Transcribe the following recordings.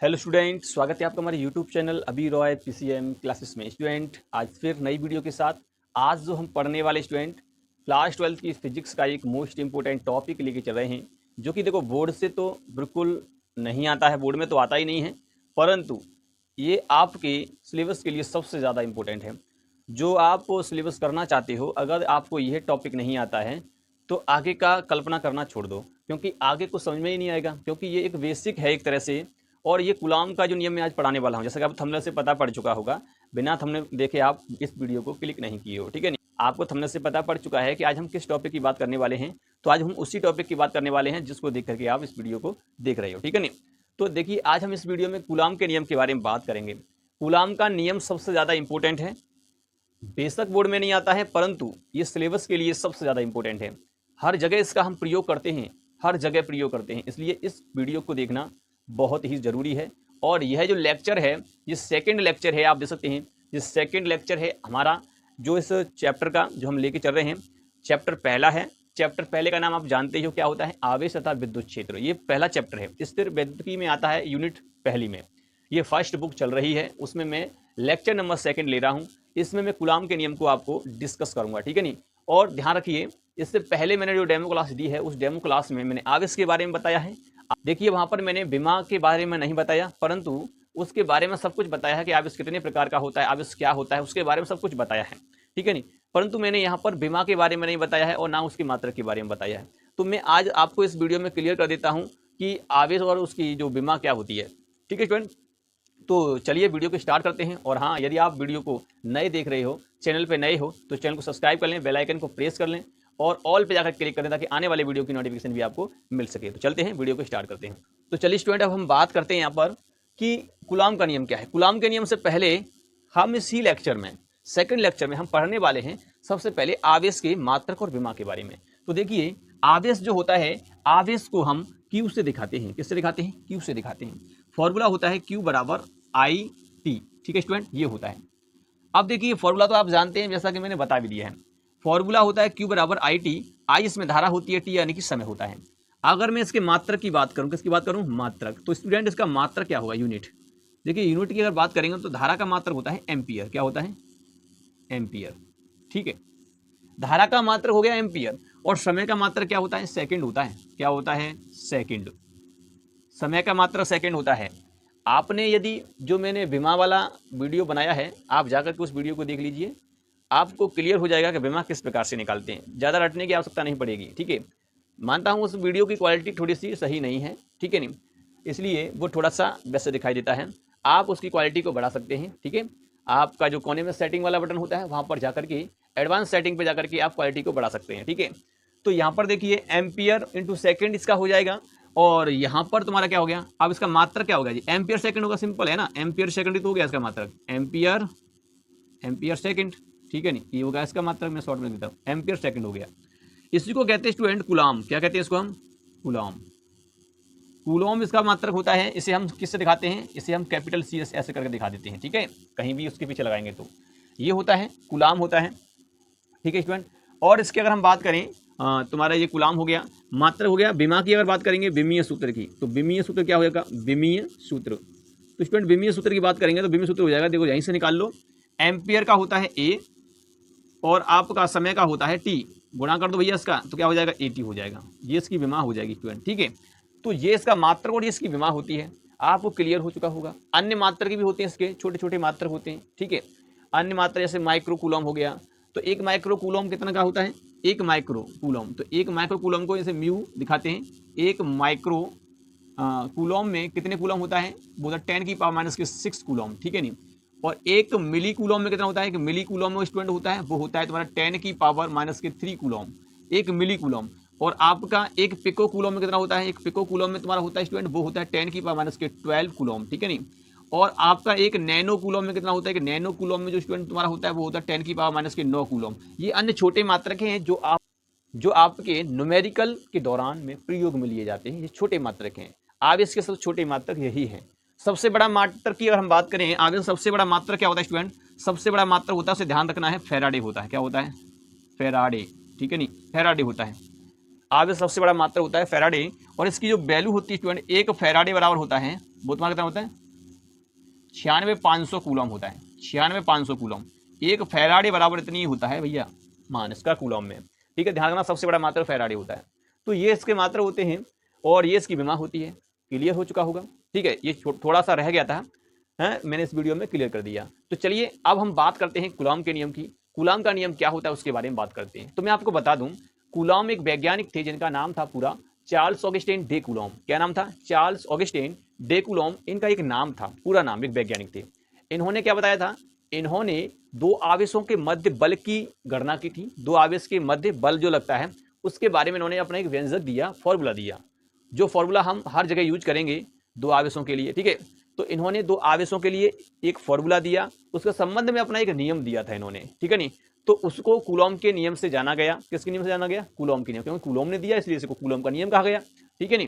Hello student, स्वागत है आपका हमारे यूट्यूब चैनल अभी रॉय पीसीएम क्लासेस में। स्टूडेंट, आज फिर नई वीडियो के साथ आज जो हम पढ़ने वाले स्टूडेंट क्लास 12 की फिजिक्स का एक मोस्ट इंपोर्टेंट टॉपिक लेके चल रहे हैं, जो कि देखो बोर्ड से तो बिल्कुल नहीं आता है, बोर्ड में तो आता ही नहीं है, परंतु ये आपके सिलेबस के लिए सबसे ज़्यादा इम्पोर्टेंट है। जो आप सिलेबस करना चाहते हो, अगर आपको यह टॉपिक नहीं आता है तो आगे का कल्पना करना छोड़ दो, क्योंकि आगे कुछ समझ में ही नहीं आएगा, क्योंकि ये एक बेसिक है एक तरह से। और ये कूलॉम का जो नियम मैं आज पढ़ाने वाला हूँ, जैसा कि आप थंबनेल से पता पड़ चुका होगा, बिना थंबनेल देखे आप इस वीडियो को क्लिक नहीं किए हो, ठीक है नहीं। आपको थंबनेल से पता पड़ चुका है कि आज हम किस टॉपिक की बात करने वाले हैं, तो आज हम उसी टॉपिक की बात करने वाले हैं जिसको देख करके आप इस वीडियो को देख रहे हो, ठीक है नहीं। तो देखिए, आज हम इस वीडियो में कूलॉम के नियम के बारे में बात करेंगे। कूलॉम का नियम सबसे ज़्यादा इंपॉर्टेंट है, बेशक बोर्ड में नहीं आता है, परंतु ये सिलेबस के लिए सबसे ज़्यादा इंपॉर्टेंट है। हर जगह इसका हम प्रयोग करते हैं, हर जगह प्रयोग करते हैं, इसलिए इस वीडियो को देखना बहुत ही ज़रूरी है। और यह जो लेक्चर है, ये सेकंड लेक्चर है, आप देख सकते हैं ये सेकंड लेक्चर है हमारा, जो इस चैप्टर का जो हम लेके चल रहे हैं। चैप्टर पहला है, चैप्टर पहले का नाम आप जानते ही हो क्या होता है, आवेश तथा विद्युत क्षेत्र। ये पहला चैप्टर है, स्थिर वैद्युतिकी में आता है, यूनिट पहली में। ये फर्स्ट बुक चल रही है, उसमें मैं लेक्चर नंबर सेकंड ले रहा हूँ। इसमें मैं कूलॉम के नियम को आपको डिस्कस करूँगा, ठीक है नहीं। और ध्यान रखिए, इससे पहले मैंने जो डेमो क्लास दी है, उस डेमो क्लास में मैंने आवेश के बारे में बताया है। देखिए, वहाँ पर मैंने विमा के बारे में नहीं बताया, परंतु उसके बारे में सब कुछ बताया है कि आवेश कितने प्रकार का होता है, आवेश क्या होता है, उसके बारे में सब कुछ बताया है, ठीक है नहीं। परंतु मैंने यहाँ पर विमा के बारे में नहीं बताया है और ना उसकी मात्रा के बारे में बताया है। तो मैं आज आपको इस वीडियो में क्लियर कर देता हूँ कि आवेश और उसकी जो विमा क्या होती है, ठीक है स्टूडेंट। तो चलिए वीडियो को स्टार्ट करते हैं। और हाँ, यदि आप वीडियो को नए देख रहे हो, चैनल पे नए हो, तो चैनल को सब्सक्राइब कर लें, बेल आइकन को प्रेस कर लें और ऑल पे जाकर क्लिक कर दें, ताकि आने वाले वीडियो की नोटिफिकेशन भी आपको मिल सके। तो चलते हैं, वीडियो को स्टार्ट करते हैं। तो चलिए स्टूडेंट, अब हम बात करते हैं यहाँ पर कि कूलॉम का नियम क्या है। कूलॉम के नियम से पहले हम इसी लेक्चर में, सेकंड लेक्चर में हम पढ़ने वाले हैं सबसे पहले आवेश के मात्रक और विमा के बारे में। तो देखिए, आवेश जो होता है, आवेश को हम क्यू से दिखाते हैं। किससे दिखाते हैं? क्यू से दिखाते हैं। फॉर्मूला होता है क्यू बराबर आई टी, ठीक है स्टूडेंट, ये होता है। अब देखिए, फॉर्मूला तो आप जानते हैं, जैसा कि मैंने बता भी दिया है। फॉर्मूला होता है क्यू बराबर आई टी, आई इसमें धारा होती है, टी यानी कि समय होता है। अगर मैं इसके मात्रक की बात करूं, किसकी बात करूं? मात्रक। तो स्टूडेंट, इसका मात्रक क्या होगा? यूनिट। देखिए, यूनिट की अगर बात करेंगे तो धारा का मात्रक होता है एम्पियर। क्या होता है? एम्पियर, ठीक है। धारा का मात्रक हो गया एम्पियर, और समय का मात्रक क्या होता है? सेकंड होता है। क्या होता है? सेकंड। समय का मात्रक सेकंड होता है। आपने यदि जो मैंने विमा वाला वीडियो बनाया है, आप जाकर के उस वीडियो को देख लीजिए, आपको क्लियर हो जाएगा कि विमा किस प्रकार से निकालते हैं। ज़्यादा रटने की आवश्यकता नहीं पड़ेगी, ठीक है। मानता हूँ उस वीडियो की क्वालिटी थोड़ी सी सही नहीं है, ठीक है नहीं, इसलिए वो थोड़ा सा वैसे दिखाई देता है। आप उसकी क्वालिटी को बढ़ा सकते हैं, ठीक है। आपका जो कोने में सेटिंग वाला बटन होता है, वहाँ पर जाकर के एडवांस सेटिंग पर जाकर के आप क्वालिटी को बढ़ा सकते हैं, ठीक है। तो यहाँ पर देखिए, एम्पियर इंटू सेकेंड इसका हो जाएगा, और यहाँ पर तुम्हारा क्या हो गया? अब इसका मात्रक क्या होगा जी? एम्पियर सेकंड होगा, सिंपल है ना। एम्पियर सेकंड ही तो हो गया इसका मात्रक, एम्पियर सेकंड, ठीक है नहीं, ये होगा इसका मात्रक। मैं शॉर्ट में देता हूँ, एम्पियर सेकंड हो गया। इसी को कहते हैं स्टूडेंट कूलॉम। क्या कहते हैं इसको हम? कूलॉम। कूलॉम इसका मात्रक होता है। इसे हम किससे दिखाते हैं? इसे हम कैपिटल सी एस ऐसे करके दिखा देते हैं, ठीक है। कहीं भी उसके पीछे लगाएंगे तो ये होता है, कूलॉम होता है, ठीक है स्टूडेंट। और इसकी अगर हम बात करें, तुम्हारा ये कूलॉम हो गया, मात्रक हो गया। विमा की अगर बात करेंगे, विमीय सूत्र की, तो विमीय सूत्र क्या होगा? विमीय सूत्र। तो स्टूडेंट, विमीय सूत्र की बात करेंगे तो विमीय सूत्र हो जाएगा, देखो यहीं से निकाल लो। एम्पियर का होता है ए, और आपका समय का होता है टी। गुणा कर दो भैया इसका, तो क्या हो जाएगा? एटी हो जाएगा। ये इसकी विमा हो जाएगी स्टूडेंट, ठीक है। तो ये इसका मात्रक और ये इसकी विमा होती है। आपको क्लियर हो चुका होगा। अन्य मात्रक भी होते हैं, इसके छोटे छोटे मात्रक होते हैं, ठीक है। अन्य मात्रा जैसे माइक्रो कूलॉम हो गया, तो एक माइक्रो कूलॉम कितना का होता है? एक माइक्रो कूलॉम। तो एक माइक्रो कूलॉम को जैसे म्यू दिखाते हैं। एक माइक्रो कूलॉम में कितने कूलॉम होता है? वो होता है 10⁻⁶ कूलॉम, ठीक है नहीं। और एक मिली कूलॉम में कितना होता है? एक मिली कूलॉम में स्टूडेंट होता है, वो होता है तुम्हारा 10⁻⁻³ कूलॉम, एक मिली कूलॉम। और आपका एक पिको कूलॉम में कितना होता है? एक पिको कूलॉम में तुम्हारा होता है स्टूडेंट, वो होता है 10⁻⁻12 कूलॉम, ठीक है नहीं। और आपका एक नैनो कूलॉम में कितना होता है? कि नैनो कूलॉम में जो स्टूडेंट तुम्हारा होता है, वो होता है 10⁻⁹ कूलॉम। ये अन्य छोटे मात्रक हैं जो आपके न्यूमेरिकल के दौरान में प्रयोग में लिए जाते हैं। ये छोटे मात्रक हैं। आवेश के सबसे छोटे मात्रक यही है। सबसे बड़ा मात्रक की अगर हम बात करें, आवेश सबसे बड़ा मात्रक क्या होता है स्टूडेंट? सबसे बड़ा मात्रक होता है, उसे ध्यान रखना है, फैराडे होता है। क्या होता है? फैराडे, ठीक है नहीं, फैराडे होता है। आवेश सबसे बड़ा मात्रा होता है फैराडे, और इसकी जो वैल्यू होती है स्टूडेंट, 1 फैराडे बराबर होता है, वो तुम्हारा कितना होता है 96,500 कूलम होता है, 96,500 कूलम। 1 फैराडे बराबर इतनी होता है भैया मान इसका कूलम में, ठीक है। ध्यान रखना सबसे बड़ा मात्रा फैराडे होता है। तो ये इसके मात्रा होते हैं और ये इसकी विमा होती है। क्लियर हो चुका होगा, ठीक है। ये थोड़ा सा रह गया था, मैंने इस वीडियो में क्लियर कर दिया। तो चलिए अब हम बात करते हैं कूलम के नियम की। कूलम का नियम क्या होता है उसके बारे में बात करते हैं। तो मैं आपको बता दूं, कूलम एक वैज्ञानिक थे जिनका नाम था पूरा चार्ल्स ऑगस्टीन डे कूलम। क्या नाम था? चार्ल्स ऑगस्टीन डे कूलम इनका एक नाम था, पूरा नाम, एक वैज्ञानिक थे। इन्होंने क्या बताया था? इन्होंने दो आवेशों के मध्य बल की गणना की थी। दो आवेश के मध्य बल जो लगता है उसके बारे में इन्होंने अपना एक व्यंजक दिया, फॉर्मूला दिया, जो फॉर्मूला हम हर जगह यूज करेंगे दो आवेशों के लिए, ठीक है। तो इन्होंने दो आवेशों के लिए एक फॉर्मूला दिया, उसके संबंध में अपना एक नियम दिया था इन्होंने, ठीक है नहीं। तो उसको कूलम के नियम से जाना गया। किसके नियम से जाना गया? कूलम के नियम, क्योंकि कूलम ने दिया इसलिए इसको कूलम का नियम कहा गया, ठीक है नहीं।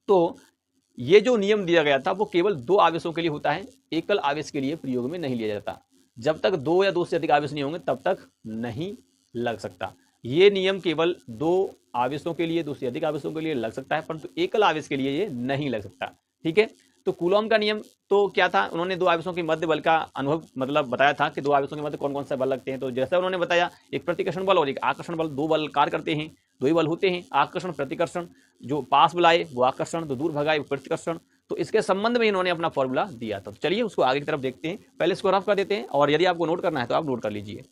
तो ये जो नियम दिया गया था वो केवल दो आवेशों के लिए होता है, एकल आवेश के लिए प्रयोग में नहीं लिया जाता। जब तक दो या दो से अधिक आवेश नहीं होंगे तब तक नहीं लग सकता। ये नियम केवल दो आवेशों के लिए, दो से अधिक आवेशों के लिए लग सकता है, परंतु एकल आवेश के लिए ये नहीं लग सकता, ठीक है। तो कूलम का नियम तो क्या था? उन्होंने दो आवेशों के मध्य बल का अनुभव मतलब बताया था कि दो आवेशों के मध्य कौन कौन सा बल लगते हैं। तो जैसा उन्होंने बताया, एक प्रतिकर्षण बल और एक आकर्षण बल, दो बल कार्य करते हैं, दो ही बल होते हैं, आकर्षण प्रतिकर्षण। जो पास बुलाए वो आकर्षण, तो दूर भगाए वो प्रतिकर्षण। तो इसके संबंध में इन्होंने अपना फॉर्मूला दिया था। तो चलिए उसको आगे की तरफ देखते हैं। पहले इसको रफ कर देते हैं, और यदि आपको नोट करना है तो आप नोट कर लीजिए।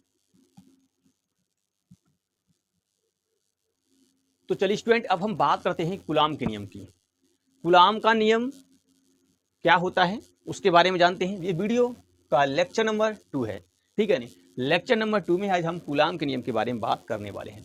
तो चलिए स्टूडेंट, अब हम बात करते हैं कूलम के नियम की। कूलम का नियम क्या होता है उसके बारे में जानते हैं। ये वीडियो का लेक्चर नंबर 2 है, ठीक है नहीं। लेक्चर नंबर 2 में आज हम कूलम के नियम के बारे में बात करने वाले हैं।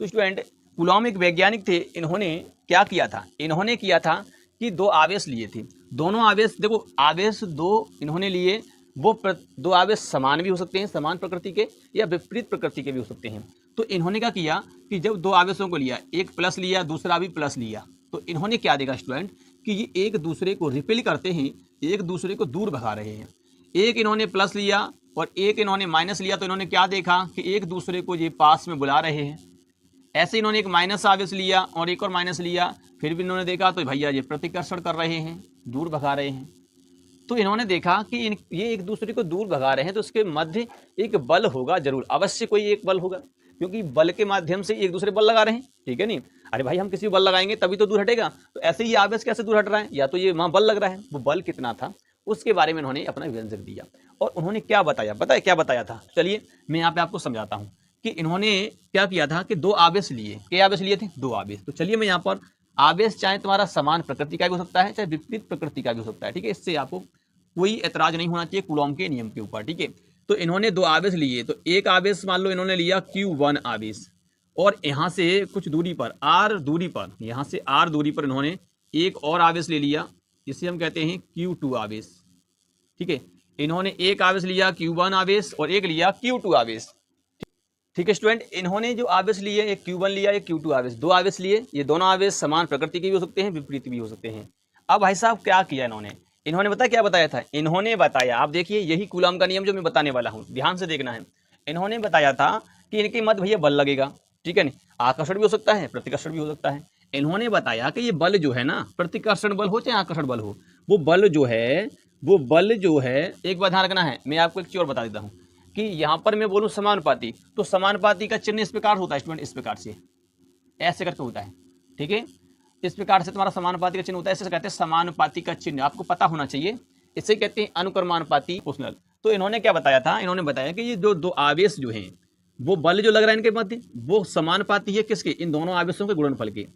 तो स्टूडेंट, कूलम एक वैज्ञानिक थे। इन्होंने क्या किया था? इन्होंने किया था कि दो आवेश लिए थे। दोनों आवेश, देखो आवेश दो इन्होंने लिए, वो दो आवेश समान भी हो सकते हैं, समान प्रकृति के, या विपरीत प्रकृति के भी हो सकते हैं। तो इन्होंने क्या किया कि जब दो आवेशों को लिया, एक प्लस लिया दूसरा भी प्लस लिया, तो इन्होंने क्या देखा स्टूडेंट कि ये एक दूसरे को रिपेल करते हैं, एक दूसरे को दूर भगा रहे हैं। एक इन्होंने प्लस लिया और एक इन्होंने माइनस लिया, तो इन्होंने क्या देखा कि एक दूसरे को ये पास में बुला रहे हैं। ऐसे इन्होंने एक माइनस आवेश लिया और एक और माइनस लिया, फिर भी इन्होंने देखा तो भैया ये प्रतिकर्षण कर रहे हैं, दूर भगा रहे हैं। तो इन्होंने देखा कि ये एक दूसरे को दूर भगा रहे हैं, तो उसके मध्य एक बल होगा जरूर, अवश्य कोई एक बल होगा, क्योंकि बल के माध्यम से एक दूसरे बल लगा रहे हैं, ठीक है नहीं। अरे भाई हम किसी बल लगाएंगे तभी तो दूर हटेगा, तो ऐसे ही आवेश कैसे दूर हट रहा है? या तो ये वहां बल लग रहा है, वो बल कितना था उसके बारे में उन्होंने अपना व्यंजक दिया। और उन्होंने क्या बताया, पता है क्या बताया था? चलिए मैं यहाँ पे आपको समझाता हूँ कि इन्होंने क्या किया था कि दो आवेश लिए। क्या आवेश लिए थे? दो आवेश। तो चलिए मैं यहाँ पर आवेश चाहे तुम्हारा समान प्रकृति का भी हो सकता है, चाहे विपरीत प्रकृति का भी हो सकता है, ठीक है। इससे आपको कोई ऐतराज नहीं होना चाहिए कूलम के नियम के ऊपर, ठीक है। तो इन्होंने दो आवेश लिए, तो एक आवेश मान लो इन्होंने लिया Q1 आवेश, और यहाँ से कुछ दूरी पर R दूरी पर, यहाँ से R दूरी पर इन्होंने एक और आवेश ले लिया, जिसे हम कहते हैं Q2 आवेश, ठीक है। इन्होंने एक आवेश लिया Q1 आवेश और एक लिया Q2 आवेश, ठीक है स्टूडेंट। इन्होंने जो आवेश लिए, एक Q1 लिया एक Q2 आवेश, दो आवेश लिए। ये दोनों आवेश समान प्रकृति के भी हो सकते हैं, विपरीत भी हो सकते हैं। अब भाई साहब क्या किया इन्होंने बताया क्या बताया था? इन्होंने बताया, आप देखिए यही कूलम का नियम जो मैं बताने वाला हूँ, ध्यान से देखना है। इन्होंने बताया था कि इनके मध्य भैया बल लगेगा, ठीक है नहीं। आकर्षण भी हो सकता है, प्रतिकर्षण भी हो सकता है। इन्होंने बताया कि ये बल जो है ना, प्रतिकर्षण बल हो चाहे आकर्षण बल हो, वो बल जो है, एक बात ध्यान रखना है। मैं आपको एक चीज और बता देता हूँ कि यहाँ पर मैं बोलूँ समानुपाती, तो समानुपाती का चिन्ह इस प्रकार होता है स्टूडेंट, इस प्रकार से ऐसे करके होता है, ठीक है। इस प्रकार से तुम्हारा समानुपाती का चिन्ह होता है, इसे कहते हैं समानुपाती का चिन्ह, आपको पता होना चाहिए। इसे कहते हैं अनुक्रमानुपाती प्रोपोर्शनल। तो इन्होंने क्या बताया था? इन्होंने बताया कि ये जो दो आवेश जो हैं, वो बल जो लग रहा है इनके मध्य, वो समानुपाती है किसके? इन दोनों आवेशों के गुणनफल के।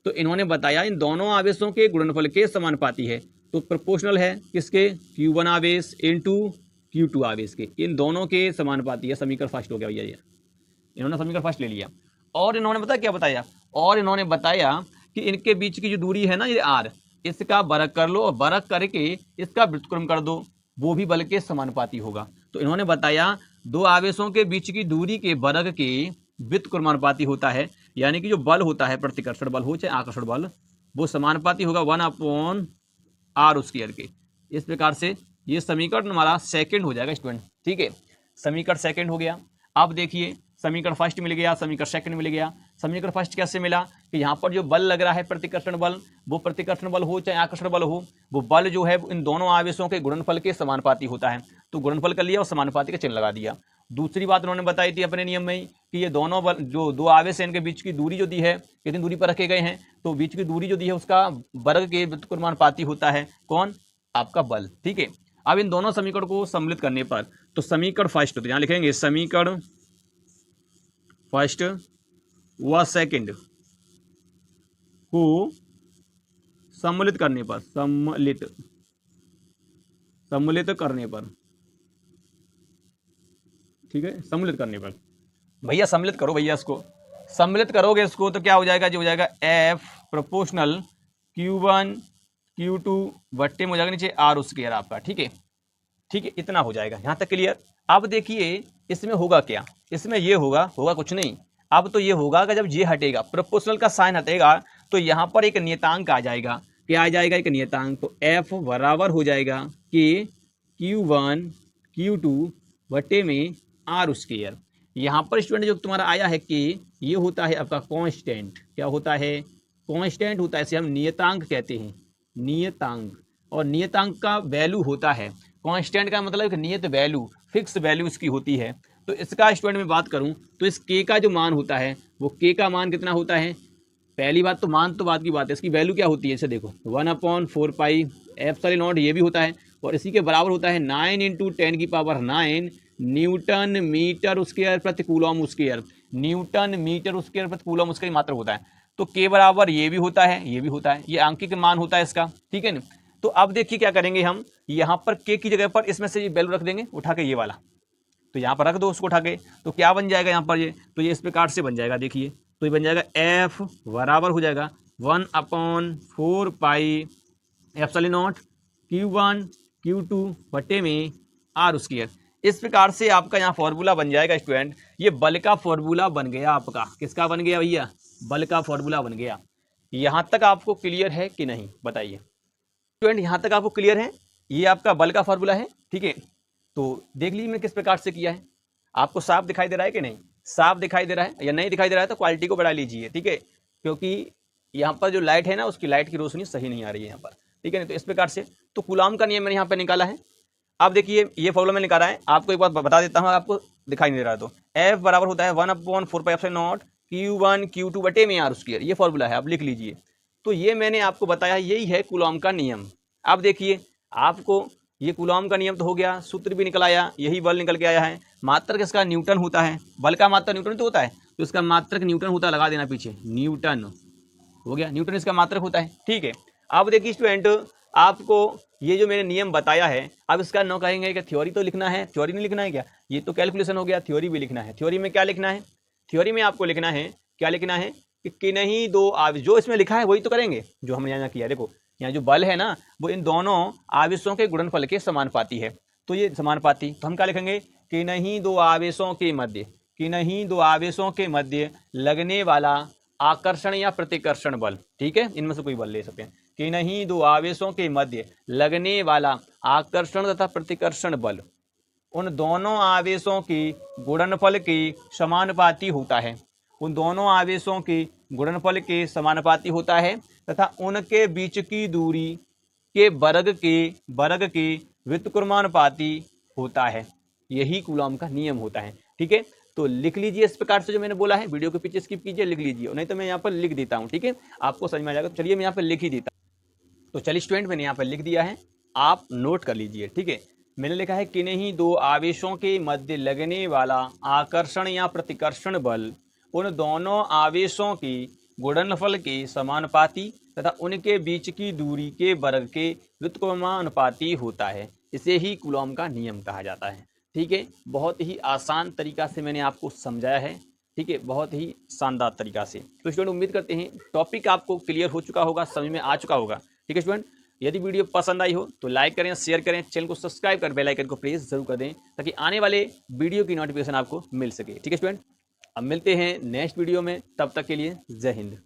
तो इन्होंने बताया इन दोनों आवेशों के गुणनफल के समानुपाती है, तो प्रोपोर्शनल है किसके? Q1 आवेश इंटू Q2 आवेश के, इन दोनों के समानुपाती है। समीकरण फर्स्ट हो गया भैया, ये इन्होंने समीकरण फर्स्ट ले लिया। और इन्होंने बताया क्या बताया? और इन्होंने बताया कि इनके बीच की जो दूरी है ना, ये R, इसका वर्ग कर लो और वर्ग करके इसका व्युत्क्रम कर दो, वो भी बल के समानुपाती होगा। तो इन्होंने बताया दो आवेशों के बीच की दूरी के वर्ग के व्युत्क्रमानुपाती होता है, यानी कि जो बल होता है, प्रतिकर्षण बल हो चाहे आकर्षण बल, वो समानुपाती होगा 1/r² के। इस प्रकार से ये समीकरण हमारा सेकंड हो जाएगा स्टूडेंट, ठीक है। समीकरण सेकंड हो गया। अब देखिए समीकरण फर्स्ट मिल गया, समीकरण सेकंड मिल गया। समीकरण फर्स्ट कैसे मिला कि यहाँ पर जो बल लग रहा है प्रतिकर्षण बल, वो प्रतिकर्षण बल हो चाहे आकर्षण बल हो, वो बल जो है इन दोनों आवेशों के गुणनफल के समानुपाती होता है। तो गुणनफल कर लिया और समानुपाती का चिन्ह लगा दिया। दूसरी बात उन्होंने बताई थी अपने नियम में ही कि ये दोनों बल जो दो आवेश हैं इनके बीच की दूरी जो दी है, कितनी दूरी पर रखे गए हैं, तो बीच की दूरी जो दी है उसका वर्ग के व्युत्क्रमानुपाती होता है कौन, आपका बल। ठीक है, अब इन दोनों समीकरण को सम्मिलित करने पर तो समीकरण फर्स्ट, तो यहाँ लिखेंगे समीकरण फर्स्ट व सेकंड को सम्मिलित करने पर, सम्मिलित करने पर, ठीक है, सम्मिलित करने पर, भैया सम्मिलित करो भैया, इसको सम्मिलित करोगे इसको तो क्या हो जाएगा, जो हो जाएगा F प्रोपोर्शनल Q1 Q2 बट्टे में हो जाएगा नीचे R स्क्वायर आपका। ठीक है, ठीक है, इतना हो जाएगा, यहाँ तक क्लियर। अब देखिए इसमें होगा क्या, इसमें ये होगा कुछ नहीं। अब तो ये होगा कि जब ये हटेगा, प्रोपोर्शनल का साइन हटेगा, तो यहाँ पर एक नियतांक आ जाएगा। क्या आ जाएगा, एक नियतांक। तो F बराबर हो जाएगा कि Q1 Q2 बट्टे में R स्क्वायर। यहाँ पर स्टूडेंट जो तुम्हारा आया है कि ये होता है आपका कांस्टेंट। क्या होता है, कांस्टेंट होता है, इसे हम नियतांक कहते हैं, नियतांक। और नियतांक का वैल्यू होता है, कांस्टेंट का मतलब एक नियत वैल्यू, फिक्स वैल्यू इसकी होती है। तो इसका स्टूडेंट में बात करूं तो इस के का जो मान होता है, वो के का मान कितना होता है, पहली बात तो मान तो बात की बात है, इसकी वैल्यू क्या होती है, इसे देखो 1/4 पाई एप्सिलॉन नॉट, ये भी होता है, और इसी के बराबर होता है 9 × 10⁹ न्यूटन मीटर स्क्वायर प्रति coulomb square, newton metre square प्रति कूलम स्क्वायर मात्र होता है। तो के बराबर ये भी होता है, ये भी होता है, ये आंकिक मान होता है इसका। ठीक है ना। तो अब देखिए क्या करेंगे हम, यहाँ पर के की जगह पर इसमें से ये वैल्यू रख देंगे उठा के, ये वाला तो यहाँ पर रख दो उसको उठा के, तो क्या बन जाएगा यहाँ पर, ये तो ये इस प्रकार से बन जाएगा। देखिए तो ये बन जाएगा F बराबर हो जाएगा 1/4 pi epsilon not Q1 Q2 बटे में R स्क्वायर। इस प्रकार से आपका यहाँ फॉर्मूला बन जाएगा स्टूडेंट, ये बल का फॉर्मूला बन गया आपका। किसका बन गया भैया, बल का फॉर्मूला बन गया। यहाँ तक आपको क्लियर है कि नहीं, बताइए स्टूडेंट, यहाँ तक आपको क्लियर है, ये आपका बल का फॉर्मूला है। ठीक है, तो देख लीजिए मैंने किस प्रकार से किया है, आपको साफ दिखाई दे रहा है कि नहीं, साफ दिखाई दे रहा है या नहीं दिखाई दे रहा है तो क्वालिटी को बढ़ा लीजिए। ठीक है, क्योंकि यहाँ पर जो लाइट है ना, उसकी लाइट की रोशनी सही नहीं आ रही है यहाँ पर। ठीक है ना, तो इस प्रकार से तो कूलॉम का नियम मैंने यहाँ पर निकाला है। अब देखिए ये फॉर्मूला मैंने निकाला है, आपको एक बात बता देता हूँ, आपको दिखाई नहीं दे रहा तो F बराबर होता है 1/4 pi epsilon not Q1 Q2 बटे में R स्क्वायर, ये फॉर्मूला है, आप लिख लीजिए। तो ये मैंने आपको बताया, यही है कूलॉम का नियम। अब देखिए आपको ये कूलॉम का नियम तो हो गया, सूत्र भी निकल आया, यही बल निकल के आया है। मात्रक इसका न्यूटन होता है, बल का मात्रक न्यूटन तो होता है, तो इसका मात्रक न्यूटन होता है, लगा देना पीछे, न्यूटन हो गया, न्यूटन इसका मात्रक होता है। ठीक है, अब देखिए स्टूडेंट, आपको ये जो मैंने नियम बताया है, अब इसका न कहेंगे कि थ्योरी तो लिखना है, थ्योरी नहीं लिखना है क्या, ये तो कैलकुलेशन हो गया, थ्योरी भी लिखना है। थ्योरी में क्या लिखना है, थ्योरी में आपको लिखना है, क्या लिखना है कि नहीं दो आवेश, जो इसमें लिखा है वही तो करेंगे जो हमने यहाँ किया। देखो यहाँ जो बल है ना, वो इन दोनों आवेशों के गुणनफल के समानुपाती है, तो ये समानुपाती, तो हम क्या लिखेंगे कि नहीं दो आवेशों के मध्य, कि नहीं दो आवेशों के मध्य लगने वाला आकर्षण या प्रतिकर्षण बल। ठीक है, इनमें से कोई बल ले सकते हैं, कि नहीं दो आवेशों के मध्य लगने वाला आकर्षण तथा प्रतिकर्षण बल उन दोनों आवेशों की गुणनफल के समानुपाती होता है, उन दोनों आवेशों के गुणनफल के समानुपाती होता है तथा उनके बीच की दूरी के वर्ग के व्युत्क्रमानुपाती होता है। यही कूलॉम का नियम होता है। ठीक है, तो लिख लीजिए इस प्रकार से जो मैंने बोला है, वीडियो के पीछे स्किप कीजिए, लिख लीजिए, नहीं तो मैं यहाँ पर लिख देता हूँ। ठीक है, आपको समझ में आ जाएगा। तो चलिए मैं यहाँ पर लिख ही देता हूँ। तो चलिए स्टूडेंट, मैंने यहाँ पर लिख दिया है, आप नोट कर लीजिए। ठीक है, मैंने लिखा है कि नहीं दो आवेशों के मध्य लगने वाला आकर्षण या प्रतिकर्षण बल उन दोनों आवेशों की गुणनफल के समानुपाती तथा उनके बीच की दूरी के वर्ग के व्युत्क्रमानुपाती होता है। इसे ही कूलॉम का नियम कहा जाता है। ठीक है, बहुत ही आसान तरीका से मैंने आपको समझाया है। ठीक है, बहुत ही शानदार तरीका से। तो स्टूडेंट, उम्मीद करते हैं टॉपिक आपको क्लियर हो चुका होगा, समझ में आ चुका होगा। ठीक है स्टूडेंट, यदि वीडियो पसंद आई हो तो लाइक करें, शेयर करें, चैनल को सब्सक्राइब कर बेल आइकन को प्रेस जरूर कर दें ताकि आने वाले वीडियो की नोटिफिकेशन आपको मिल सके। ठीक है स्टूडेंट, अब मिलते हैं नेक्स्ट वीडियो में, तब तक के लिए जय हिंद।